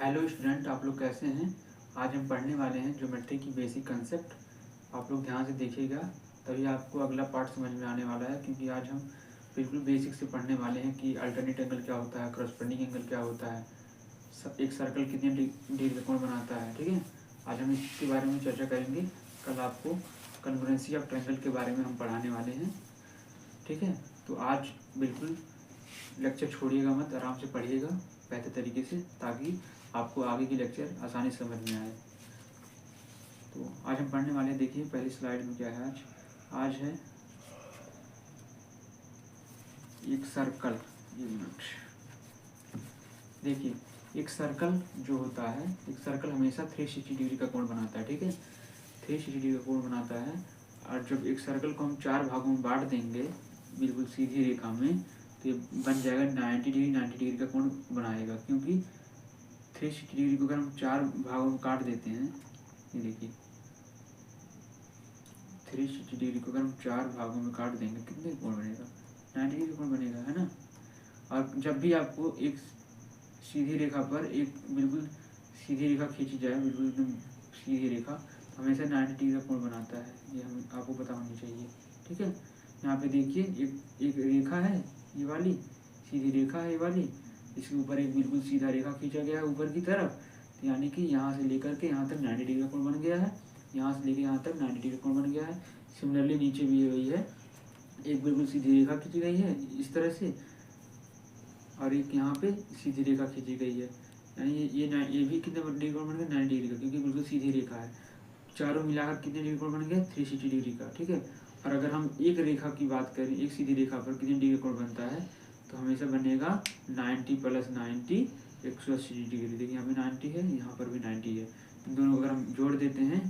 Hello student, आप लोग कैसे हैं। आज हम पढ़ने वाले हैं ज्योमेट्री की बेसिक कंसेप्ट। आप लोग ध्यान से देखिएगा, तभी आपको अगला पार्ट समझ में आने वाला है। क्योंकि आज हम बिल्कुल बेसिक से पढ़ने वाले हैं कि अल्टरनेट एंगल क्या होता है, क्रॉसपेंडिंग एंगल क्या होता है, एक सर्कल कितने डिग्री का कोण बनाता है। ठीक है, आज हम इसके बारे में चर्चा करेंगे। कल आपको कन्वर्जेंसी ऑफ ट्रायंगल के बारे में हम पढ़ाने वाले हैं। ठीक है, तो आज बिल्कुल लेक्चर छोड़िएगा मत, आराम से पढ़िएगा बेहतर तरीके से, ताकि आपको आगे की लेक्चर आसानी से समझ में आए। तो आज हम पढ़ने वाले हैं, देखिए पहली स्लाइड में क्या है। आज है एक सर्कल। देखिए, एक सर्कल जो होता है, एक सर्कल हमेशा 360 डिग्री का कोण बनाता है। ठीक है, 360 डिग्री का कोण बनाता है। और जब एक सर्कल को हम 4 भागों में बांट देंगे बिल्कुल सीधी रेखा में, तो ये बन जाएगा 90 डिग्री का कोण बनाएगा। क्योंकि 360 डिग्री को अगर हम 4 भागों में काट देते हैं, ये देखिए 360 डिग्री को अगर हम 4 भागों में काट देंगे, कितने कोण बनेगा? 90 डिग्री कोण बनेगा, है ना। और जब भी आपको एक सीधी रेखा पर एक बिल्कुल सीधी रेखा खींची जाए, बिल्कुल एकदम सीधी रेखा, तो हमेशा 90 डिग्री का कोण बनाता है। ये हम आपको पता होनी चाहिए। ठीक है, यहाँ पे देखिए एक रेखा है, ये वाली सीधी रेखा है, ये वाली, इसके ऊपर एक बिल्कुल सीधा रेखा खींचा गया है ऊपर की तरफ। तो यानी कि यहाँ से लेकर के यहाँ तक 90 डिग्री का कोण बन गया है, यहाँ से लेकर यहाँ तक 90 डिग्री का कोण बन गया है। सिमिलरली नीचे भी वही है, एक बिल्कुल सीधी रेखा खींची गई है इस तरह से, और एक यहाँ पे सीधी रेखा खींची गई है। यानी ये भी कितने डिग्री कोण बन गया? 90 डिग्री का, क्योंकि बिल्कुल सीधी रेखा है। चारों मिलाकर कितने डिग्री कोण बन गया? 360 डिग्री का। ठीक है, और अगर हम एक रेखा की बात करें, एक सीधी रेखा पर कितने डिग्री कोण बनता है, तो हमेशा बनेगा 90 + 90 180 डिग्री। देखिए यहाँ पे 90 है, यहाँ पर भी 90 है। इन दोनों को अगर हम जोड़ देते हैं,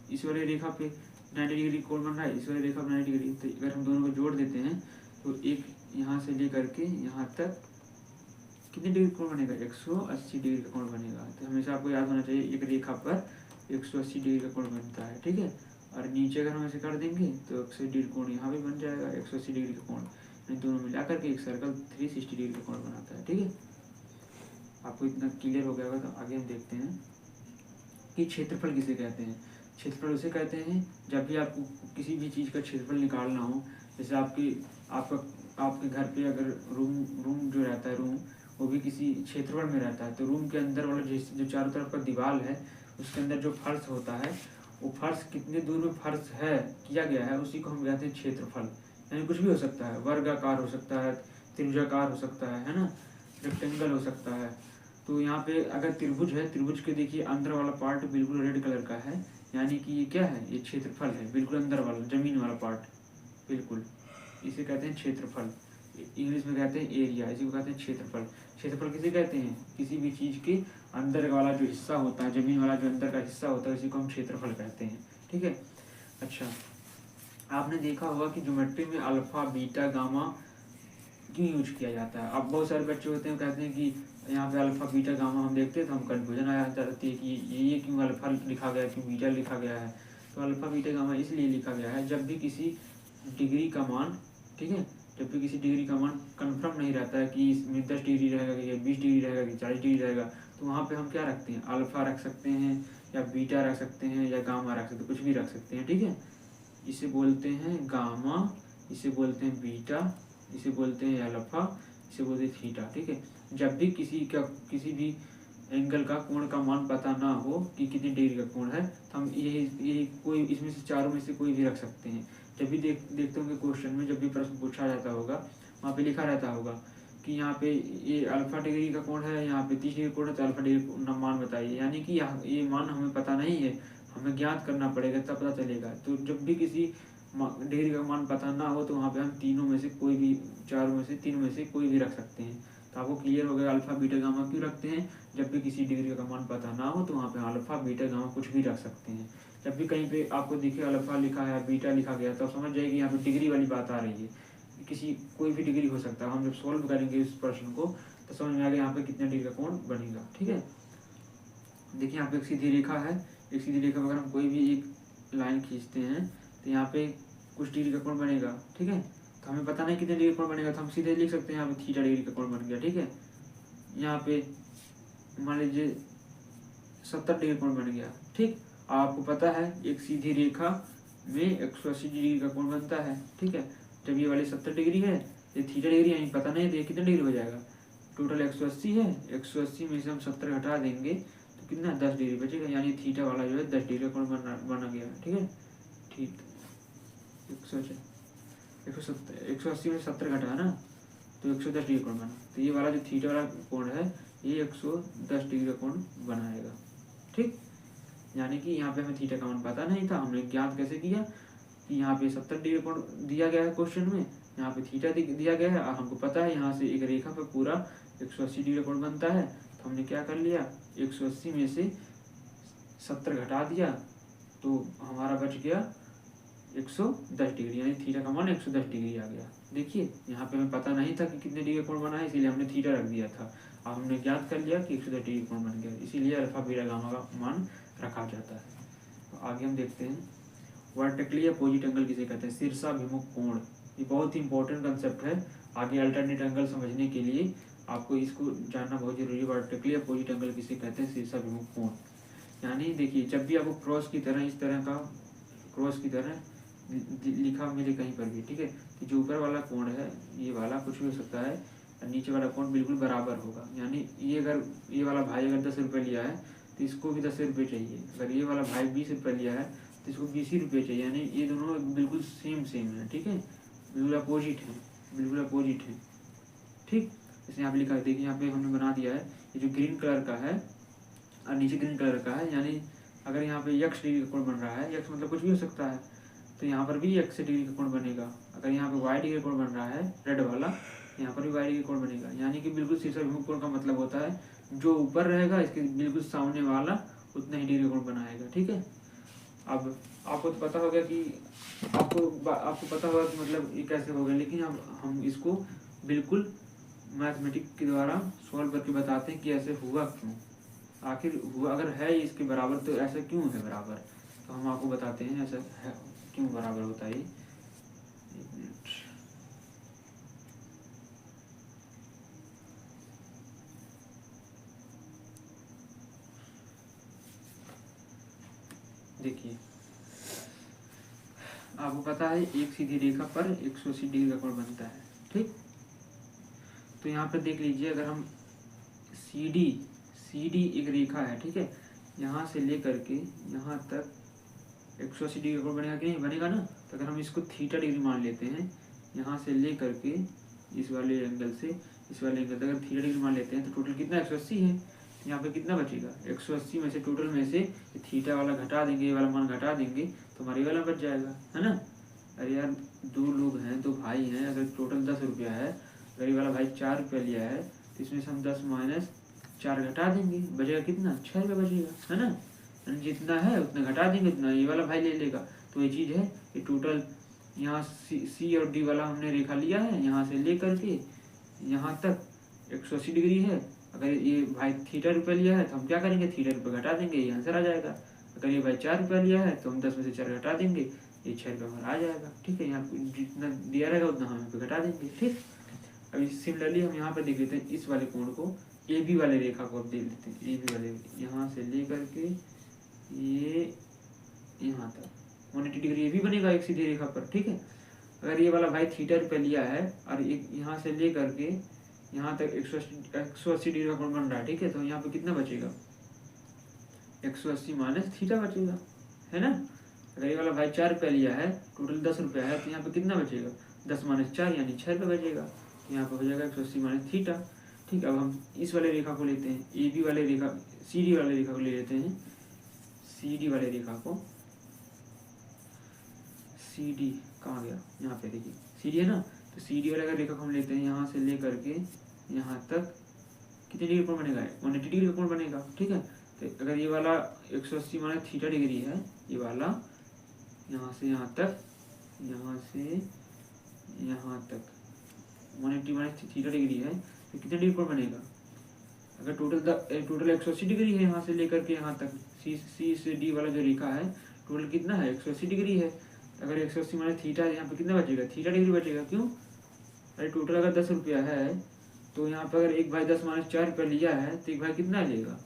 इस वाले रेखा पे 90 डिग्री कोण बन रहा है, इस वाले रेखा पर 90 डिग्री, तो अगर हम दोनों को जोड़ देते हैं तो एक यहाँ से लेकर के यहाँ तक कितने डिग्री कोण बनेगा? 180 डिग्री का कोण बनेगा। तो हमेशा आपको याद होना चाहिए, एक रेखा पर 180 डिग्री का कोण बनता है। ठीक है, और नीचे अगर हम ऐसे कर देंगे तो 180 डिग्री कोण यहाँ भी बन जाएगा, 180 डिग्री का कोण। इन दोनों मिलाकर के एक सर्कल 360 डिग्री का कोण बनाता है। ठीक है, आपको इतना क्लियर हो गया होगा। तो आगे हम देखते हैं कि क्षेत्रफल किसे कहते हैं। क्षेत्रफल उसे कहते हैं जब भी आपको किसी भी चीज़ का क्षेत्रफल निकालना हो। जैसे आपके घर पे अगर रूम जो रहता है, रूम वो भी किसी क्षेत्रफल में रहता है, तो रूम के अंदर वाला जो चारों तरफ का दीवार है, उसके अंदर जो फर्श होता है, वो फर्श कितने दूर में फर्श है किया गया है, उसी को हम कहते हैं क्षेत्रफल। यानी कुछ भी हो सकता है, वर्गाकार हो सकता है, त्रिभुजाकार हो सकता है ना, रेक्टेंगल हो सकता है। तो यहाँ पे अगर त्रिभुज है, त्रिभुज के देखिए अंदर वाला पार्ट बिल्कुल रेड कलर का है, यानी कि ये क्या है? ये क्षेत्रफल है, बिल्कुल अंदर वाला जमीन वाला पार्ट, बिल्कुल इसे कहते हैं क्षेत्रफल। इंग्लिश में कहते हैं एरिया, इसी को कहते हैं क्षेत्रफल। क्षेत्रफल किसे कहते हैं? किसी भी चीज़ के अंदर वाला जो हिस्सा होता है, जमीन वाला जो अंदर का हिस्सा होता है, इसी को हम क्षेत्रफल कहते हैं। ठीक है, अच्छा, आपने देखा होगा कि ज्योमेट्री में अल्फा, बीटा, गामा क्यों यूज किया जाता है। अब बहुत सारे बच्चे होते हैं कहते हैं कि यहाँ पे अल्फा, बीटा, गामा हम देखते हैं तो हम कन्फ्यूजन आ जाती है कि ये क्यों अल्फा लिखा गया, क्यों बीटा लिखा गया है। तो अल्फा, बीटा, गामा इसलिए लिखा गया है, जब भी किसी डिग्री का मान, ठीक है, जब भी किसी डिग्री का मान कन्फर्म नहीं रहता है कि इसमें 10 डिग्री रहेगा कि 20 डिग्री रहेगा कि 40 डिग्री रहेगा, तो वहाँ पे हम क्या रखते हैं? अल्फा रख सकते हैं, या बीटा रख सकते हैं, या गामा रख सकते हैं, कुछ भी रख सकते हैं। ठीक है, इसे बोलते हैं गामा, इसे बोलते हैं बीटा, इसे बोलते हैं अल्फा, इसे बोलते हैं थीटा। ठीक है, जब भी किसी भी एंगल का, कोण का मान पता ना हो कि कितनी डिग्री का कोण है, तो हम यही कोई इसमें से चारों में से कोई भी रख सकते हैं। जब भी देखते होंगे क्वेश्चन में, जब भी प्रश्न पूछा जाता होगा, वहाँ पे लिखा रहता होगा कि यहाँ पे ये अल्फा डिग्री का कोण है, यहाँ पे 30 डिग्री कोण है, तो अल्फा डिग्री मान बताइए। यानी कि ये मान हमें पता नहीं है, हमें ज्ञात करना पड़ेगा, तब पता चलेगा। तो जब भी किसी डिग्री का मान पता ना हो, तो वहाँ पे हम तीनों में से कोई भी, चारों में से, तीन में से कोई भी रख सकते हैं। तो आपको क्लियर हो गया अल्फा, बीटा, गामा क्यों रखते हैं। जब भी किसी डिग्री का मान पता ना हो, तो वहाँ पे अल्फा, बीटा, गामा कुछ भी रख सकते हैं। जब भी कहीं पे आपको दिखे अल्फा लिखा है, बीटा लिखा गया, तो समझ जाइए कि यहाँ पे डिग्री वाली बात आ रही है। किसी कोई भी डिग्री हो सकता है। हम जब सॉल्व करेंगे इस प्रश्न को, तो समझ में आ गया यहाँ पे कितने डिग्री का कोण बनेगा। ठीक है, देखिए यहाँ पे एक सीधी रेखा है, एक सीधी रेखा में अगर हम कोई भी एक लाइन खींचते हैं, तो यहाँ पे कुछ डिग्री का कोण बनेगा। ठीक है, तो हमें पता नहीं कितने डिग्री का कोण बनेगा, तो हम सीधे लिख सकते हैं यहाँ पे थीटा डिग्री का कोण बन गया। ठीक है, यहाँ पे मान लीजिए 70 डिग्री कोण बन गया। ठीक, आपको पता है एक सीधी रेखा में 180 डिग्री का कोण बनता है। ठीक है, जब ये वाली 70 डिग्री है, ये थीटा डिग्री यानी पता नहीं है कितने डिग्री हो जाएगा। टोटल 180 है, 180 में से हम 70 घटा देंगे तो कितना 10 डिग्री बचेगा, यानी थीटा वाला जो है 10 डिग्री कोण बना गया। ठीक है, ठीक 180 में 70 घटा है ना, तो 110 डिग्री कोण बना। तो ये वाला जो थीटा वाला कोण है ये 110 डिग्री का कोण बनाएगा। ठीक, यानी कि यहाँ पे हमें थीटा का मान पता नहीं था, हमने ज्ञात कैसे किया कि यहाँ पे 70 डिग्री कोण दिया गया है क्वेश्चन में, यहाँ पे थीटा दिया गया है, हमको पता है यहाँ से एक रेखा पर पूरा 180 डिग्री कोण बनता है। तो हमने क्या कर लिया, 180 में से 70 घटा दिया तो हमारा बच गया 110 डिग्री, यानी थीटा का मान 110 डिग्री आ गया। देखिए यहाँ पे हमें पता नहीं था कि कितने डिग्री कोण बना है, इसीलिए हमने थीटा रख दिया था। अब हमने ज्ञात कर लिया कि 110 डिग्री कोण बन गया, इसीलिए अल्फा बीटा गामा का मान रखा जाता है। तो आगे हम देखते हैं वर्टिकली अपोजिट एंगल किसे कहते हैं, शीर्षाभिमुख कोण। ये बहुत ही इंपॉर्टेंट कंसेप्ट है, आगे अल्टरनेट एंगल समझने के लिए आपको इसको जानना बहुत जरूरी है। वर्टिकली अपोजिट एंगल किसे कहते हैं, शीर्षाभिमुख कोण। यानी देखिए जब भी आपको क्रॉस की तरह, इस तरह का क्रॉस की तरह लिखा मिले कहीं पर भी, ठीक है, तो जो ऊपर वाला कोण है ये वाला कुछ भी हो सकता है, और नीचे वाला कोण बिल्कुल बराबर होगा। यानी ये अगर ये वाला भाई अगर 10 रुपये लिया है तो इसको भी 10 रुपये चाहिए, अगर ये वाला भाई 20 रुपये लिया है तो इसको 20 ही रुपये चाहिए, यानी ये दोनों बिल्कुल सेम है। ठीक है, बिल्कुल अपोजिट है, बिल्कुल अपोजिट है। ठीक, जैसे यहाँ पे लिखा है, देखिए यहाँ पे हमने बना दिया है, ये जो ग्रीन कलर का है और नीचे ग्रीन कलर का है, यानी अगर यहाँ पे x डिग्री का कोण बन रहा है, x मतलब कुछ भी हो सकता है, तो यहाँ पर भी x डिग्री का कोण बनेगा। अगर यहाँ पे y डिग्री कोण बन रहा है रेड वाला, यहाँ पर भी y डिग्री कोण बनेगा। यानी कि बिल्कुल शीर्षाभिमुख कोण का मतलब होता है जो ऊपर रहेगा इसके बिल्कुल सामने वाला उतना ही डिग्री कोण बनाएगा। ठीक है, अब आपको तो पता होगा कि आपको पता होगा कि मतलब ये कैसे होगा, लेकिन अब हम इसको बिल्कुल मैथमेटिक्स के द्वारा सॉल्व करके बताते हैं कि ऐसे हुआ क्यों, आखिर हुआ अगर है इसके बराबर तो ऐसा क्यों है बराबर, तो हम आपको बताते हैं ऐसा है क्यों बराबर होता है। एक मिनट, देखिए आपको पता है एक सीधी रेखा पर 180 डिग्री का कोण बनता है। ठीक, तो यहाँ पर देख लीजिए, अगर हम CD एक रेखा है, ठीक है, यहाँ से लेकर के यहाँ तक 180 डिग्री का कोण बनेगा कि नहीं बनेगा ना। तो अगर हम इसको थीटा डिग्री मान लेते हैं, यहाँ से लेकर के इस वाले एंगल से इस वाले एंगल तक अगर थीटा डिग्री मान लेते हैं तो टोटल कितना 180 है, यहाँ पे कितना बचेगा 180 में से टोटल में से थीटा वाला घटा देंगे, ये वाला मान घटा देंगे तो हमारे वाला बच जाएगा, है ना। अरे यार दो लोग हैं, दो भाई हैं, अगर टोटल 10 रुपया है, अगर ये वाला भाई 4 रुपया लिया है तो इसमें से हम 10 माइनस 4 घटा देंगे, बचेगा कितना 6 रुपया बचेगा, है ना। जितना है उतना घटा देंगे, उतना ये वाला भाई ले लेगा। तो ये चीज़ है, ये टोटल यहाँ सी और डी वाला हमने रेखा लिया है, यहाँ से ले करके यहाँ तक 180 डिग्री है। अगर ये भाई थीटा रुपया लिया है तो हम क्या करेंगे, थीटा रुपया घटा देंगे, ये आंसर आ जाएगा। अगर ये भाई 4 रुपया लिया है तो हम 10 में से 4 घटा देंगे, ये 6 रुपया हमारा आ जाएगा। ठीक है, यहाँ जितना दिया रहेगा उतना हम पे घटा देंगे। ठीक, अभी सिमिलरली हम यहाँ पर देख लेते हैं इस वाले कोण को, ए बी वाले रेखा को अब देख लेते हैं। ए बी वाले यहाँ से ले करके ये यहाँ तक 180 डिग्री ये भी बनेगा एक सीधी रेखा पर। ठीक है, अगर ये वाला भाई थीटा रुपया लिया है और एक यहाँ से ले करके यहाँ तक 180 डिग्री का कोण बन रहा है, ठीक है, तो यहाँ पे कितना बचेगा 180 माइनस थीटा बचेगा, है ना। अगर ये वाला भाई 4 रुपया लिया है, टोटल 10 रुपया है, तो यहाँ पे कितना बचेगा 10 माइनस 4 यानी 6 रुपया बचेगा, तो यहाँ पे हो जाएगा 180 माइनस थीटा। ठीक, अब हम इस वाले रेखा को लेते हैं, ए बी वाले रेखा सी डी वाले रेखा को ले लेते हैं, सी डी वाले रेखा को, सी डी कहाँ गया, यहाँ पे देखिए सी डी है ना, तो सी डी वाले रेखा को हम लेते हैं, यहाँ से ले करके यहाँ तक कितने डिग्री कोण बनेगा 180 डिग्री का कोण बनेगा। ठीक है, तो अगर ये वाला 180 माइनस थीटा डिग्री है, ये वाला यहाँ से यहाँ तक, यहाँ से यहाँ तक 180 माइनस थीटा डिग्री है, तो कितने डिग्री कोण बनेगा। अगर टोटल 180 डिग्री है यहाँ से लेकर के यहाँ तक, सी से डी वाला जो रेखा है टोटल कितना है 180 डिग्री है। अगर 180 माइनस थीटा यहाँ पे कितना बचेगा थीटा डिग्री बचेगा, क्यों, अरे टोटल अगर 10 रुपया है तो यहाँ पर अगर 1/10 - 4 रुपये लिया है तो 1/कितना लेगा,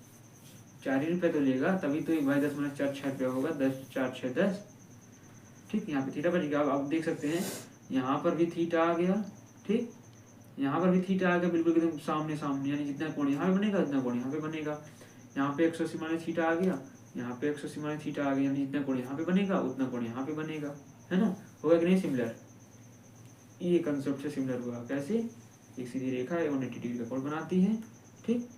4 ही रुपये तो लेगा, तभी तो 1/10 - 4 6 रुपये होगा, 10 4 6 10। ठीक, यहाँ पे थीटा बचेगा। अब आप देख सकते हैं यहाँ पर भी थीटा आ गया, ठीक, यहाँ पर भी थीटा आ गया, बिल्कुल एकदम सामने सामने, यानी जितना कोण यहाँ पे बनेगा उतना कोण यहाँ पे बनेगा। यहाँ पे 180 - थीटा आ गया, यहाँ पे 180 - थीटा आ गया, यानी जितना कोण यहाँ पे बनेगा उतना कोण यहाँ पे बनेगा, है ना। होगा कि नहीं सिमिलर, ये कंसेप्ट से सिमिलर हुआ। कैसे, एक सीधी रेखा 180 डिग्री का कोण बनाती है, ठीक।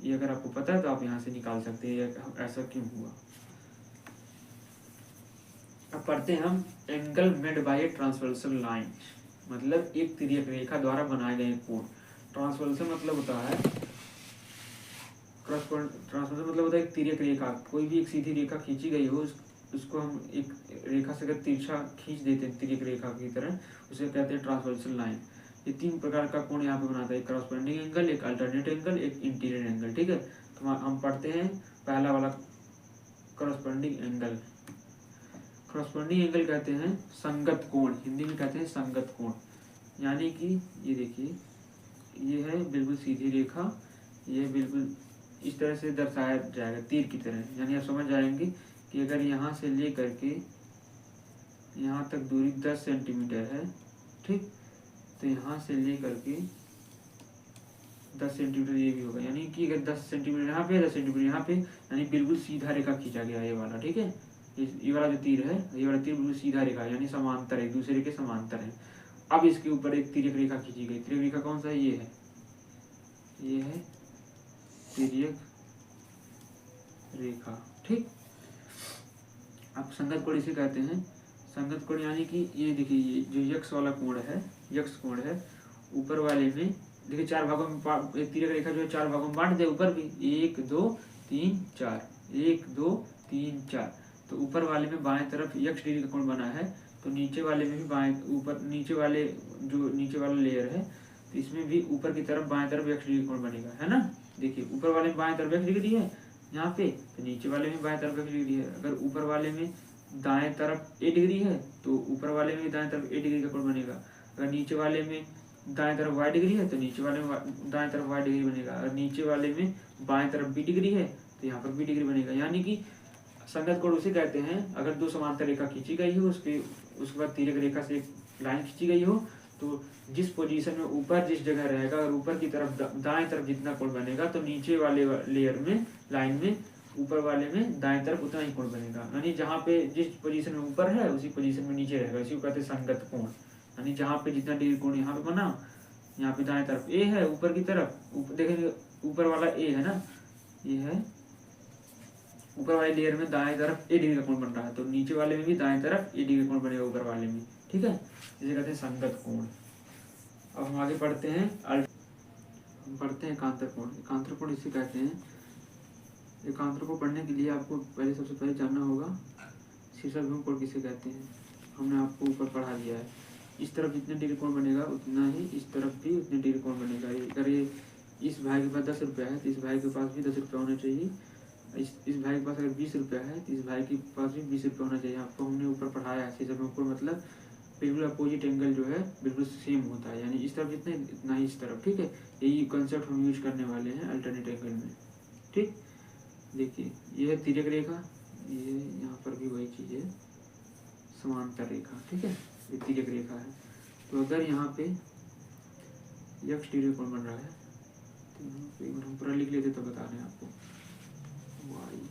ये अगर आपको पता है तो आप यहाँ से निकाल सकते हैं ऐसा क्यों हुआ। अब पढ़ते हैं हम angle made by a transversal line, मतलब एक तिर्यक रेखा द्वारा बनाए गए कोण। ट्रांसवर्सल मतलब होता है, ट्रांसवर्सल मतलब होता है एक तिर्यक रेखा, कोई भी एक सीधी रेखा खींची गई हो उसको हम एक रेखा से अगर तिरछा खींच देते हैं तिर्यक रेखा की तरह, उसे कहते हैं ट्रांसवर्सल लाइन। ये 3 प्रकार का कोण यहाँ पे बनाता है, एक करस्पॉन्डिंग एंगल, एक अल्टरनेट एंगल, एक इंटीरियर एंगल, ठीक है। तो हम पढ़ते हैं पहला वाला करस्पॉन्डिंग एंगल। करस्पॉन्डिंग एंगल कहते हैं संगत कोण, हिंदी में कहते हैं संगत कोण। यानी कि ये देखिए, ये है बिल्कुल सीधी रेखा, ये बिल्कुल इस तरह से दर्शाया जाएगा तीर की तरह, यानी आप समझ जाएंगे कि अगर यहाँ से ले करके यहाँ तक दूरी 10 सेंटीमीटर है, ठीक, तो यहाँ से ले करके 10 सेंटीमीटर ये भी होगा, यानी कि अगर 10 सेंटीमीटर यहाँ पे 10 सेंटीमीटर यहाँ पे, यानी बिल्कुल सीधा रेखा खींचा गया ये वाला, ठीक है। ये वाला जो तीर है, ये वाला तीर बिल्कुल सीधा रेखा, यानी समांतर है, एक दूसरे के समांतर है। अब इसके ऊपर एक तिर्यक रेखा खींची गई, तिर्यक रेखा कौन सा है, ये है तिर्यक रेखा, ठीक। अब संगत कोण इसे कहते हैं, संगत कोण यानी कि ये देखिए, ये जो यक्स वाला कोण है, यक्स कोण है, ऊपर वाले में देखिए 4 भागों में तिर्यक रेखा जो है 4 भागों में बांट दे, ऊपर भी 1 2 3 4, 1 2 3 4, तो ऊपर वाले में बाएं तरफ यक्स डिग्री का कोण बना है, तो नीचे वाले में भी बाएं, ऊपर नीचे वाले जो नीचे वाला लेयर है, तो इसमें भी ऊपर की तरफ बाएं तरफ यक्स डिग्री कोण बनेगा, है ना। देखिए ऊपर वाले में बाएं तरफ यक्स डिग्री है यहाँ पे, तो नीचे वाले में बाएं तरफ यक्स डिग्री है। अगर ऊपर वाले में दाएं तरफ ए डिग्री है तो ऊपर वाले में दाएं तरफ ए डिग्री का कोण बनेगा। अगर नीचे वाले में दाएं तरफ y डिग्री है तो नीचे वाले में दाएं तरफ y डिग्री बनेगा। अगर नीचे वाले में बाएं तरफ b डिग्री है तो यहाँ पर b डिग्री बनेगा। यानी कि संगत कोण उसे कहते हैं अगर दो समांतर रेखा खींची गई हो, उसके बाद तिर्यक रेखा से एक लाइन खींची गई हो, तो जिस पोजीशन में ऊपर जिस जगह रहेगा, अगर ऊपर की तरफ दाएं तरफ जितना कोण बनेगा तो नीचे वाले लेयर में लाइन में ऊपर वाले में दाएं तरफ उतना ही कोण बनेगा। यानी जहाँ पे जिस पोजीशन में ऊपर है उसी पोजीशन में नीचे रहेगा, इसी को कहते हैं संगत कोण। यानी जहाँ पे जितना डिग्री कोण यहाँ पे बना, यहाँ पे दाएं तरफ ए है, ऊपर की तरफ देखेंगे ऊपर वाला ए है ना, ये है ऊपर वाले लेयर में दाएं तरफ ए डिग्री का कोण बन रहा है, तो नीचे वाले में भी दाएं तरफ ए डिग्री कोण बनेगा ऊपर वाले में, ठीक है। इसे कहते हैं संगत कोण। अब हम आगे पढ़ते हैं, हम पढ़ते हैं एकांतर कोण। एकांतर कोण इसे कहते हैं, एकांतर को पढ़ने के लिए आपको सबसे पहले जानना होगा शीर्षाभिमुख कोण किसे कहते हैं। हमने आपको ऊपर पढ़ा दिया है, इस तरफ जितने डिग्री कोण बनेगा उतना ही इस तरफ भी उतने डिग्री कोण बनेगा। अगर ये इस भाई के पास 10 रुपया है तो इस भाई के पास भी 10 रुपया होना चाहिए। इस भाई के पास अगर 20 रुपया है तो इस भाई के पास भी 20 रुपया होना चाहिए। आपको हमने ऊपर पढ़ाया है शीर्षाभिमुख कोण मतलब बिल्कुल अपोजिट एंगल जो है बिल्कुल सेम होता है, यानी इस तरफ जितना इतना ही इस तरफ, ठीक है। यही कंसेप्ट हम यूज करने वाले हैं अल्टरनेट एंगल में, ठीक। देखिए ये है तिर्यक रेखा, ये यहाँ पर भी वही चीज़ है समांतर रेखा, ठीक है, ये तिर्यक रेखा है। तो अगर यहाँ पे यक्स डिग्री कोण बन रहा है तो यहाँ पे अगर हम पूरा लिख लेते तो बता रहे हैं आपको, वाई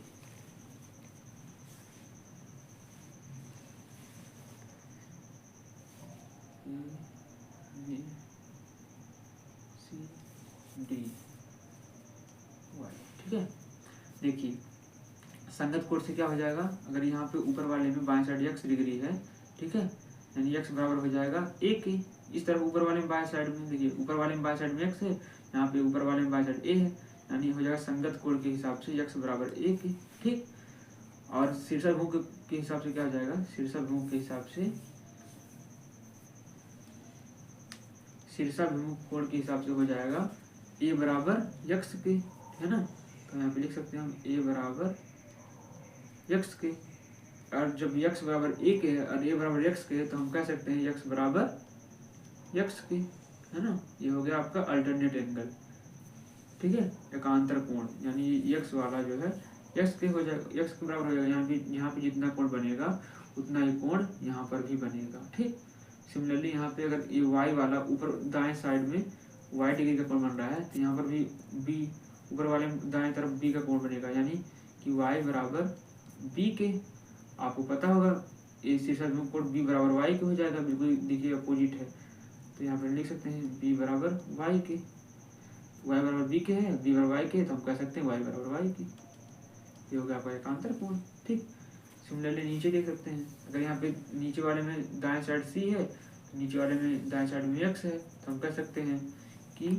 ए सी डी वाई, ठीक है। देखिए संगत कोण से क्या हो जाएगा, अगर यहाँ पे ऊपर वाले में बाएं साइड x डिग्री है, ठीक है, यानी x बराबर हो जाएगा a के। इस तरफ ऊपर वाले में बाएं साइड में देखिए ऊपर वाले में बाएं साइड में x है, यहाँ पे ऊपर वाले में बाएं साइड a है, यानी हो जाएगा संगत कोण के हिसाब से x बराबर a के, ठीक। और शीर्षाभिमुख के हिसाब से क्या हो जाएगा, शीर्षाभिमुख के हिसाब से शीर्षाभिमुख कोण के हिसाब से हो जाएगा a बराबर x के, है ना। तो यहाँ पे लिख सकते हैं हम a बराबर x के। और जब x बराबर a के है और a बराबर x के है तो हम कह सकते हैं x बराबर x के। है ना। ये हो गया आपका अल्टरनेट एंगल, ठीक है, एकांतर कोण, यानी यक्स वाला जो है यक्स के हो जाएगा, यक्स के बराबर हो जाएगा, यहाँ पे जितना कोण बनेगा उतना ही कोण यहाँ पर भी बनेगा, ठीक। सिमिलरली यहाँ पे अगर ये वाई वाला ऊपर दाएं साइड में वाई डिग्री का कोण बन रहा है तो यहाँ पर भी बी ऊपर वाले दाएं तरफ बी का कोण बनेगा, यानी कि वाई बराबर बी के। आपको पता होगा ए शीर्षाभिमुख कोण बी बराबर वाई के हो जाएगा, बिल्कुल देखिए अपोजिट है, तो यहाँ पर लिख सकते हैं बी बराबर वाई के। वाई बराबर बी के है, बी बराबर वाई के, तो हम कह सकते हैं वाई बराबर वाई के। ये हो गया आपका एकांतर कोण, ठीक। सिमिलरली नीचे देख सकते हैं, अगर यहाँ पे नीचे वाले में दाएं साइड सी है, नीचे वाले में दाएं साइड में एक्स है, तो हम कह सकते हैं कि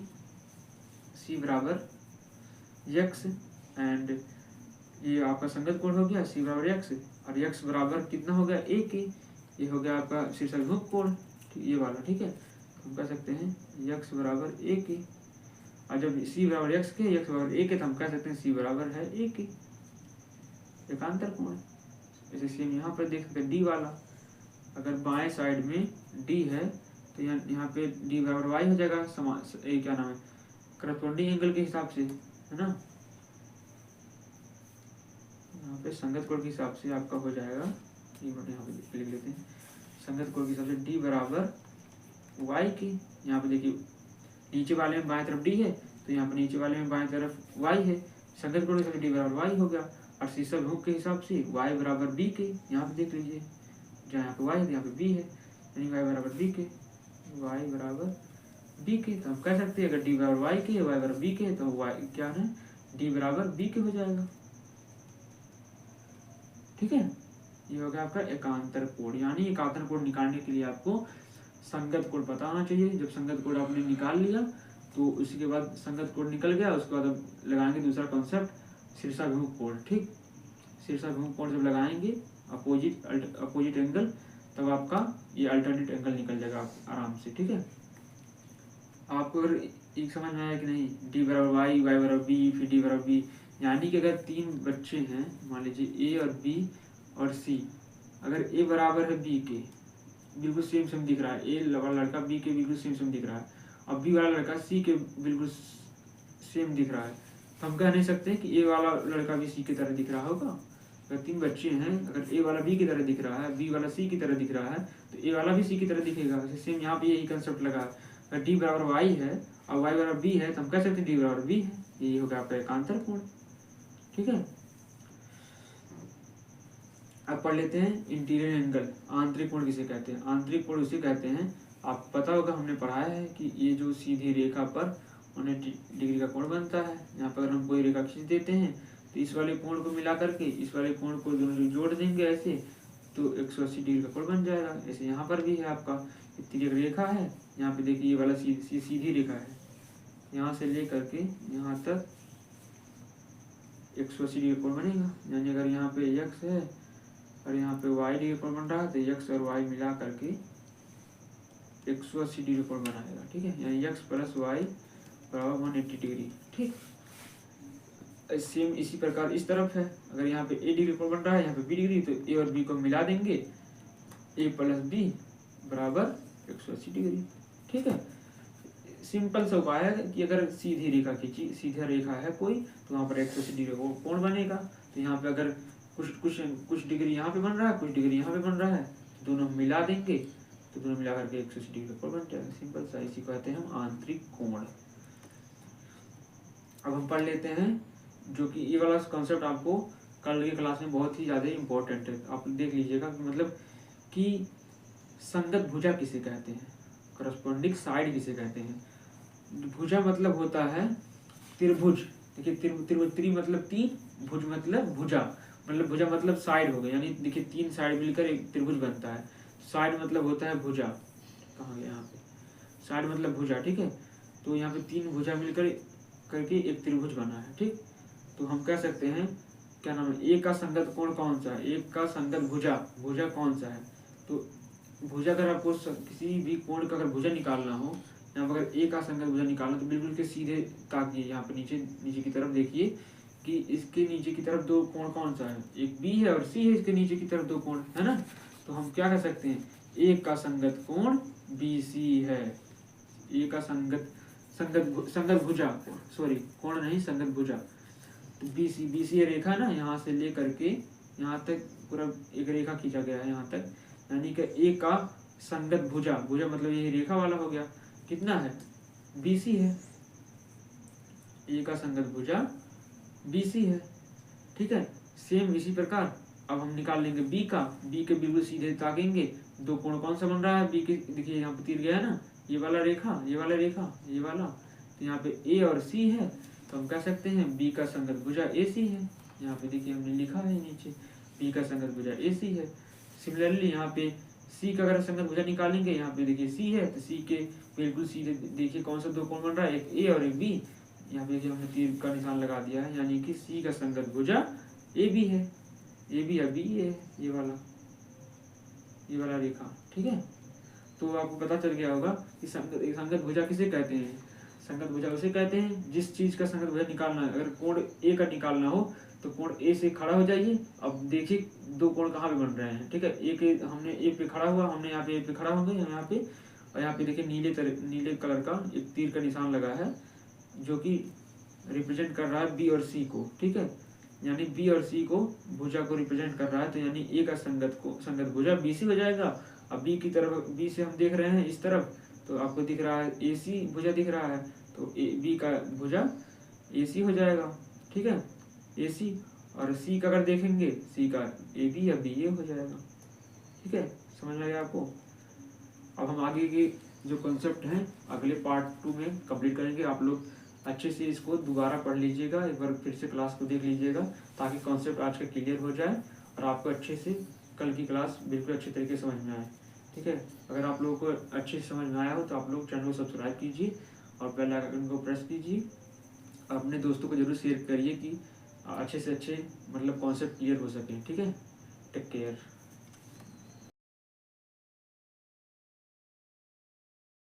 सी बराबर एक्स एंड ये आपका संगत कोण हो गया सी बराबर एक्स, और एक्स बराबर कितना हो गया ए के। ये हो गया आपका शीर्षाभिमुख कोण, ये वाला, ठीक है। हम कह सकते हैं एक्स बराबर ए के, और जब सी बराबर एक्स के, एक्स बराबर ए के, तो हम कह सकते हैं सी बराबर है ए के, एकांतर कोण। जैसे सेम यहाँ पर देख सकते हैं डी वाला, अगर बाएं साइड में डी है तो यहाँ पे डी बराबर वाई हो जाएगा, समान क्या नाम है, करस्पॉन्डिंग एंगल के हिसाब से, है ना। यहाँ पे संगत कोण के हिसाब से आपका हो जाएगा, यहाँ पे लिख लेते हैं, संगत कोण के हिसाब से डी बराबर वाई के। यहाँ पे देखिए नीचे वाले में बाएं तरफ डी है, तो यहाँ पे नीचे वाले में बाएं तरफ वाई है, संगत कोण के हिसाब से डी बराबर वाई हो गया, और शीर्षाभिमुख के हिसाब से वाई बराबर बी के। यहाँ पे देख लीजिए, जहाँ यहाँ पे वाई है यहाँ पे बी है, यानी वाई बराबर बी के, वाई बराबर बी के। तो हम कह सकते हैं अगर डी बराबर वाई के, वाई बराबर बी के, तो वाई क्या है, डी बराबर बी के हो जाएगा, ठीक है। ये हो गया आपका एकांतर कोण, यानी एकांतर कोण निकालने के लिए आपको संगत कोण पता होना चाहिए। जब संगत कोण आपने निकाल लिया तो उसी के बाद संगत कोण निकल गया, उसके बाद अब लगाएंगे दूसरा कॉन्सेप्ट शीर्षाभिमुख कोण, ठीक। शीर्षाभिमुख कोण जब लगाएंगे अपोजिट एंगल, तब आपका ये अल्टरनेट एंगल निकल जाएगा आराम से, ठीक है। आपको अगर एक समझ में आया कि नहीं, डी बराबर वाई, वाई बराबर बी, फिर डी बराबर बी, यानी कि अगर तीन बच्चे हैं, मान लीजिए ए और बी और सी, अगर ए बराबर है बी के, बिल्कुल सेम सेम दिख रहा है, ए वाला लड़का बी के बिल्कुल सेम सेम दिख रहा है, और बी वाला लड़का सी के बिल्कुल सेम दिख रहा है, तो हम कह नहीं सकते कि ए वाला लड़का भी सी की तरह दिख रहा होगा। अगर तीन बच्चे हैं, अगर ए वाला बी की तरह दिख रहा है, बी वाला सी की तरह दिख रहा है, तो ए वाला भी सी की तरह दिखेगा। सेम यहाँ पे यही कंसेप्ट लगा, अगर डी बराबर वाई है और वाई बराबर बी है, तो हम कह सकते हैं डी बराबर बी है। यही होगा आपका एकांतर कोण, ठीक है। अब पढ़ लेते हैं इंटीरियर एंगल, आंतरिक कोण किसे कहते हैं। आंतरिक कोण उसे कहते हैं, आप पता होगा हमने पढ़ाया है कि ये जो सीधी रेखा पर 180 डिग्री का कोण बनता है। यहाँ पर अगर हम कोई रेखा खींच देते हैं तो इस वाले कोण को मिला करके इस वाले कोण को दोनों जोड़ देंगे ऐसे, तो 180 डिग्री का कोण बन जाएगा। ऐसे यहाँ पर भी है आपका तिर्यक रेखा है, यहाँ पे देखिए ये वाला सीधी रेखा है, यहाँ से ले करके यहाँ तक 180 डिग्री कोण बनेगा। यानी अगर यहाँ पे x है और यहाँ पे y डिग्री कोण बन रहा है, तो x और y मिला करके 180 डिग्री कोण बनाएगा, ठीक है। यानी x प्लस वाई बराबर 180 डिग्री, ठीक। सेम इसी प्रकार इस तरफ है, अगर यहाँ पे a डिग्री कोण बन रहा है, यहाँ पे b डिग्री, तो a और b को मिला देंगे, a प्लस b बराबर 180 डिग्री, ठीक है। सिंपल सा उपाय है कि अगर सीधी रेखा खींची, सीधा रेखा है कोई, तो वहाँ पर 180 डिग्री कोण बनेगा। तो यहाँ पे अगर कुछ डिग्री यहाँ पे बन रहा है, कुछ डिग्री यहाँ पे बन रहा है, तो दोनों मिला देंगे, तो दोनों मिला करके 180 डिग्री का कोण बन जाएगा। सिंपल सा, इसी को कहते हैं हम आंतरिक कोण। अब हम पढ़ लेते हैं, जो कि ये वाला कॉन्सेप्ट आपको कल की क्लास में बहुत ही ज़्यादा इम्पोर्टेंट है, आप देख लीजिएगा। मतलब कि संगत भुजा किसे कहते हैं, करस्पॉन्डिंग साइड किसे कहते हैं। भुजा मतलब होता है त्रिभुज, देखिए त्रि मतलब तीन, भुज मतलब भुजा, मतलब भुजा मतलब साइड हो गया, यानी देखिए तीन साइड मिलकर एक त्रिभुज बनता है। साइड मतलब होता है भुजा, कहाँ गया यहाँ पे, साइड मतलब भुजा, ठीक है। तो यहाँ पे तीन भुजा मिलकर करके एक त्रिभुज बना है, ठीक। तो हम कह सकते हैं क्या नाम है, एक का संगत कोण कौन सा है, एक का संगत भुजा कौन सा है। तो भुजा अगर आपको किसी भी कोण का अगर भुजा निकालना हो, यहाँ पर अगर ए का संगत भुजा निकालना, तो बिल्कुल के सीधे ताकिए, यहाँ पर नीचे की तरफ देखिए कि इसके नीचे की तरफ दो कोण कौन सा है, एक बी है और सी है, इसके नीचे की तरफ दो कोण है ना। तो हम क्या कह सकते हैं, एक का संगत कोण BC है, ए का संगत भुजा, सॉरी कोण नहीं संगत भुजा। तो BC ये रेखा ना, यहाँ से ले करके यहाँ तक पूरा एक रेखा खींचा गया है यहाँ तक, यानी कि ए का संगत भुजा, भुजा मतलब ये रेखा वाला हो गया, कितना है BC है, ए का संगत भुजा BC है, ठीक है। सेम इसी प्रकार अब हम निकाल लेंगे बी के बिल्कुल सीधे ताकेंगे, दो कोण कौन सा बन रहा है बी के, देखिए यहाँ पे तीर गया ना, ये वाला रेखा, ये वाला रेखा, ये वाला, तो यहाँ पे ए और सी है, तो हम कह सकते हैं बी का संगत भुजा AC है। यहाँ पे देखिए हमने लिखा है नीचे बी का संगत भुजा AC है। सिमिलरली यहाँ पे सी का अगर संगत भुजा निकालेंगे, यहाँ पे देखिए सी है, तो सी के बिल्कुल सीधे देखिए कौन सा दो कोण बन रहा है, एक ए और एक बी, यहाँ पे देखिए हमने तीर का निशान लगा दिया है, यानी कि सी का संगत भुजा AB है, AB या बी है, ये वाला रेखा, ठीक है। तो आपको पता चल गया होगा कि संगत भुजा किसे कहते हैं। संगत भुजा उसे कहते हैं जिस चीज का संगत भुजा निकालना है, अगर कोण ए का निकालना हो तो कोण ए से खड़ा हो जाइए। अब देखिए दो कोण कहाँ पे बन रहे हैं, ठीक है। एक हमने ए पे खड़ा हुआ, हमने यहाँ पे ए पे खड़ा हो गए यहाँ पे, और यहाँ पे देखिए नीले कलर का एक तीर का निशान लगा है, जो कि रिप्रेजेंट कर रहा है बी और सी को, ठीक है। यानी बी और सी को भुजा को रिप्रेजेंट कर रहा है, तो यानी ए का संगत भुजा BC हो जाएगा। अब बी की तरफ, बी से हम देख रहे हैं इस तरफ, तो आपको दिख रहा है AC भुजा दिख रहा है, तो बी का भुजा AC हो जाएगा, ठीक है, AC। और सी का अगर देखेंगे, सी का AB या BA हो जाएगा, ठीक है। समझ में आ गया आपको। अब हम आगे के जो कॉन्सेप्ट हैं अगले पार्ट 2 में कंप्लीट करेंगे। आप लोग अच्छे से इसको दोबारा पढ़ लीजिएगा, एक बार फिर से क्लास को देख लीजिएगा, ताकि कॉन्सेप्ट आज का क्लियर हो जाए और आपको अच्छे से कल की क्लास बिल्कुल अच्छे तरीके से समझ में आए, ठीक है। अगर आप लोगों को अच्छे से समझ में आया हो तो आप लोग चैनल को सब्सक्राइब कीजिए और बेल आइकन को प्रेस कीजिए। अपने दोस्तों को जरूर शेयर करिए कि अच्छे से अच्छे मतलब कॉन्सेप्ट क्लियर हो सके, ठीक है। Take care.